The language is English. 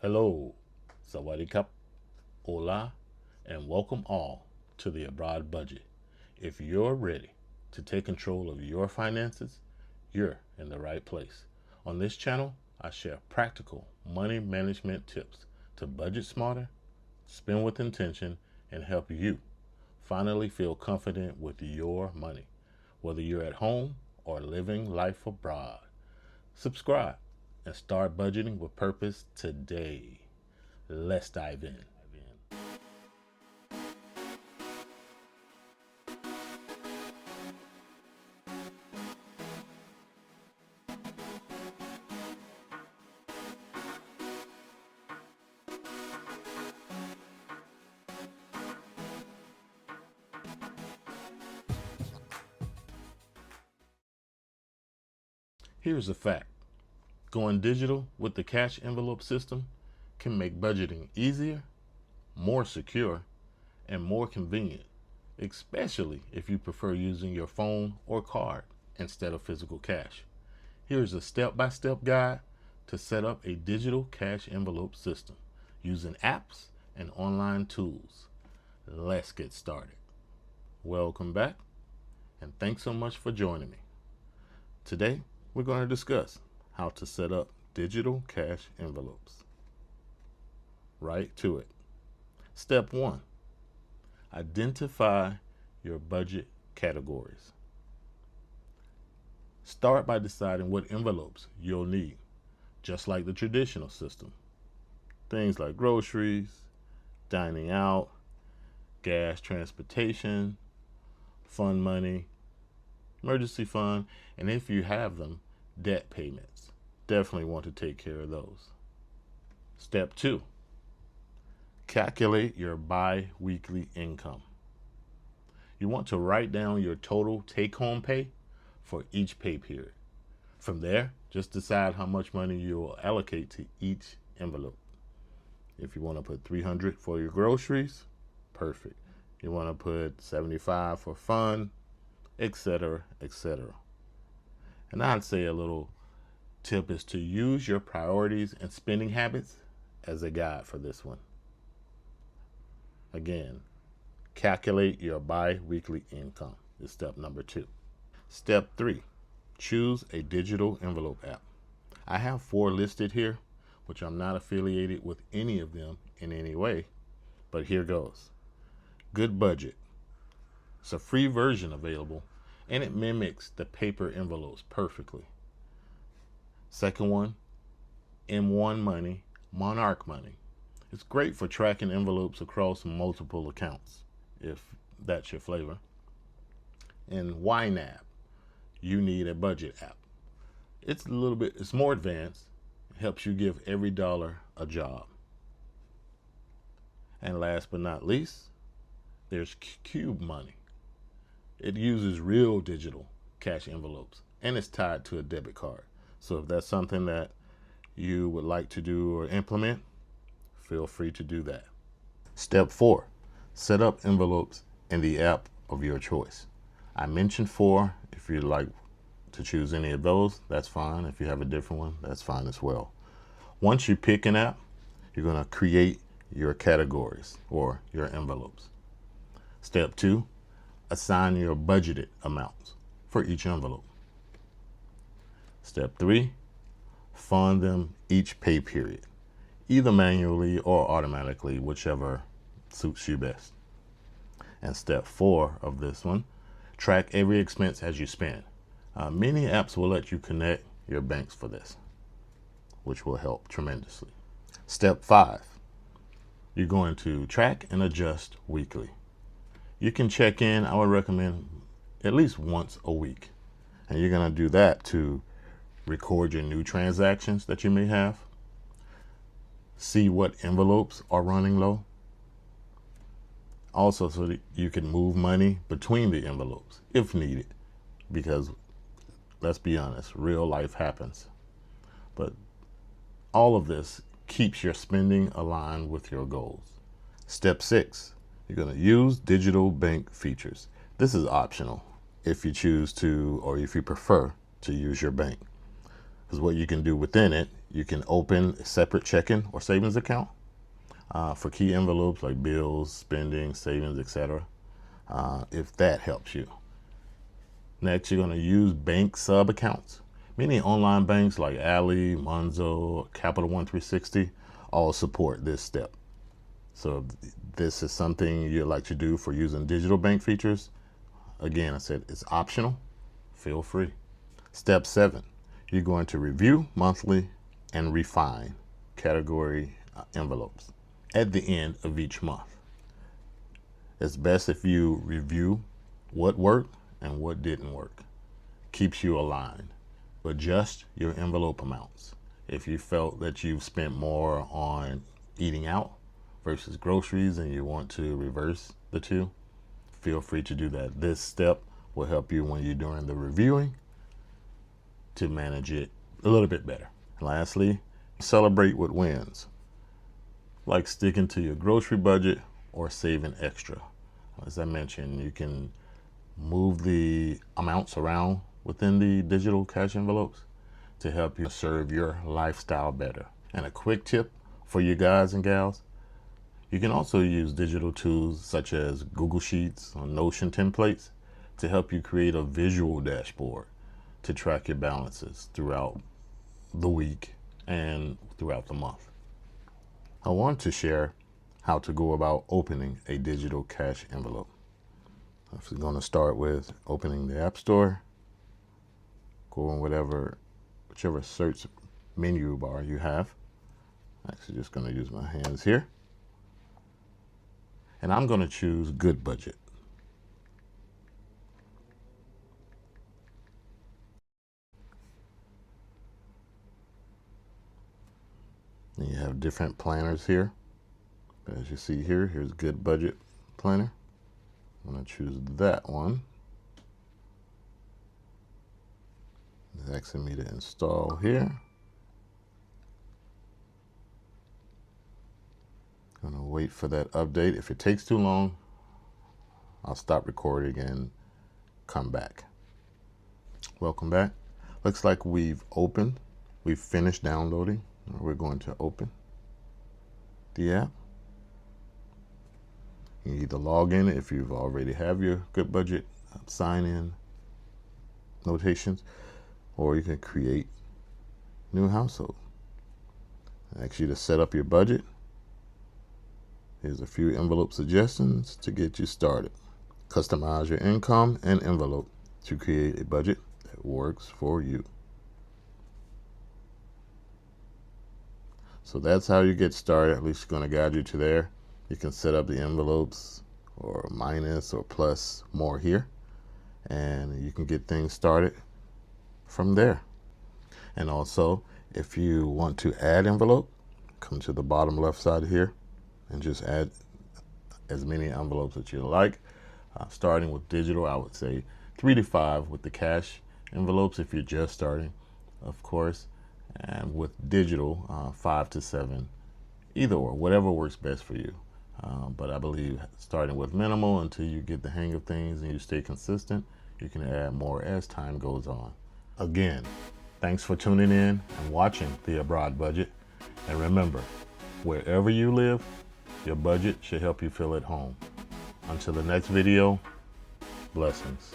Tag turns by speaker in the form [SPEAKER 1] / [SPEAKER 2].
[SPEAKER 1] Hello, Sawadee Cup, Hola, and welcome all to the Abroad Budget. If you're ready to take control of your finances, you're in the right place. On this channel, I share practical money management tips to budget smarter, spend with intention, and help you finally feel confident with your money, whether you're at home or living life abroad. Subscribe and start budgeting with purpose today. Let's dive in. Here's a fact: going digital with the cash envelope system can make budgeting easier, more secure, and more convenient, especially if you prefer using your phone or card instead of physical cash. Here's a step-by-step guide to set up a digital cash envelope system using apps and online tools. Let's get started. Welcome back, and thanks so much for joining me. Today, we're going to discuss how to set up digital cash envelopes. Right to it. Step 1: identify your budget categories. Start by deciding what envelopes you'll need, just like the traditional system. Things like groceries, dining out, gas, transportation, fund money, emergency fund, and if you have them, debt payments. Definitely want to take care of those. Step 2: calculate your bi-weekly income. You want to write down your total take-home pay for each pay period. From there, just decide how much money you will allocate to each envelope. If you want to put $300 for your groceries, perfect. You want to put $75 for fun, etc., etc. And I'd say a little tip is to use your priorities and spending habits as a guide for this one. Again, calculate your bi-weekly income is step number 2. Step 3: choose a digital envelope app. I have 4 listed here, which I'm not affiliated with any of them in any way, but here goes. Good Budget. It's a free version available, and it mimics the paper envelopes perfectly. Second one, M1 Money, Monarch Money. It's great for tracking envelopes across multiple accounts, if that's your flavor. And YNAB, You Need a Budget app. It's more advanced. It helps you give every dollar a job. And last but not least, there's Cube Money. It uses real digital cash envelopes, and it's tied to a debit card. So if that's something that you would like to do or implement, feel free to do that. Step 4: set up envelopes in the app of your choice. I mentioned 4. If you'd like to choose any of those, that's fine. If you have a different one, that's fine as well. Once you pick an app, you're going to create your categories or your envelopes. Step 2: assign your budgeted amounts for each envelope. Step 3: fund them each pay period, either manually or automatically, whichever suits you best. And step 4 of this one: track every expense as you spend. Many apps will let you connect your banks for this, which will help tremendously. Step 5: you're going to track and adjust weekly. You can check in, I would recommend at least once a week. And you're going to do that to record your new transactions that you may have, see what envelopes are running low, also so that you can move money between the envelopes if needed, because let's be honest, real life happens. But all of this keeps your spending aligned with your goals. Step 6: you're going to use digital bank features. This is optional if you choose to, or if you prefer to use your bank, because what you can do within it, You can open a separate checking or savings account for key envelopes like bills, spending, savings, etc. If that helps you. Next, you're going to use bank sub accounts. Many online banks like Ally, Monzo, Capital One 360 all support this step. So if this is something you'd like to do for using digital bank features, again, I said it's optional. Feel free. Step 7, you're going to review monthly and refine category envelopes at the end of each month. It's best if you review what worked and what didn't work. Keeps you aligned. Adjust your envelope amounts. If you felt that you've spent more on eating out versus groceries and you want to reverse the two, feel free to do that. This step will help you when you're doing the reviewing to manage it a little bit better. Lastly, celebrate with wins, like sticking to your grocery budget or saving extra. As I mentioned, you can move the amounts around within the digital cash envelopes to help you serve your lifestyle better. And a quick tip for you guys and gals, you can also use digital tools such as Google Sheets or Notion templates to help you create a visual dashboard to track your balances throughout the week and throughout the month. I want to share how to go about opening a digital cash envelope. I'm going to start with opening the App Store, go on whichever search menu bar you have. I'm actually just going to use my hands here. And I'm going to choose Good Budget. And you have different planners here. As you see here, here's Good Budget Planner. I'm going to choose that one. It's asking me to install here. I'm going to wait for that update. If it takes too long, I'll stop recording and come back. Welcome back. Looks like we've finished downloading. We're going to open the app. You either log in if you've already have your Good Budget sign in notations, or you can create new household. Ask you to set up your budget. Here's a few envelope suggestions to get you started. Customize your income and envelope to create a budget that works for you. So that's how you get started. At least it's going to guide you to there. You can set up the envelopes or minus or plus more here, and you can get things started from there. And also, if you want to add envelope, come to the bottom left side here and just add as many envelopes that you like. Starting with digital, I would say 3 to 5 with the cash envelopes if you're just starting, of course. And with digital, 5 to 7, either or, whatever works best for you. But I believe starting with minimal until you get the hang of things and you stay consistent, you can add more as time goes on. Again, thanks for tuning in and watching The Abroad Budget. And remember, wherever you live, your budget should help you feel at home. Until the next video, blessings.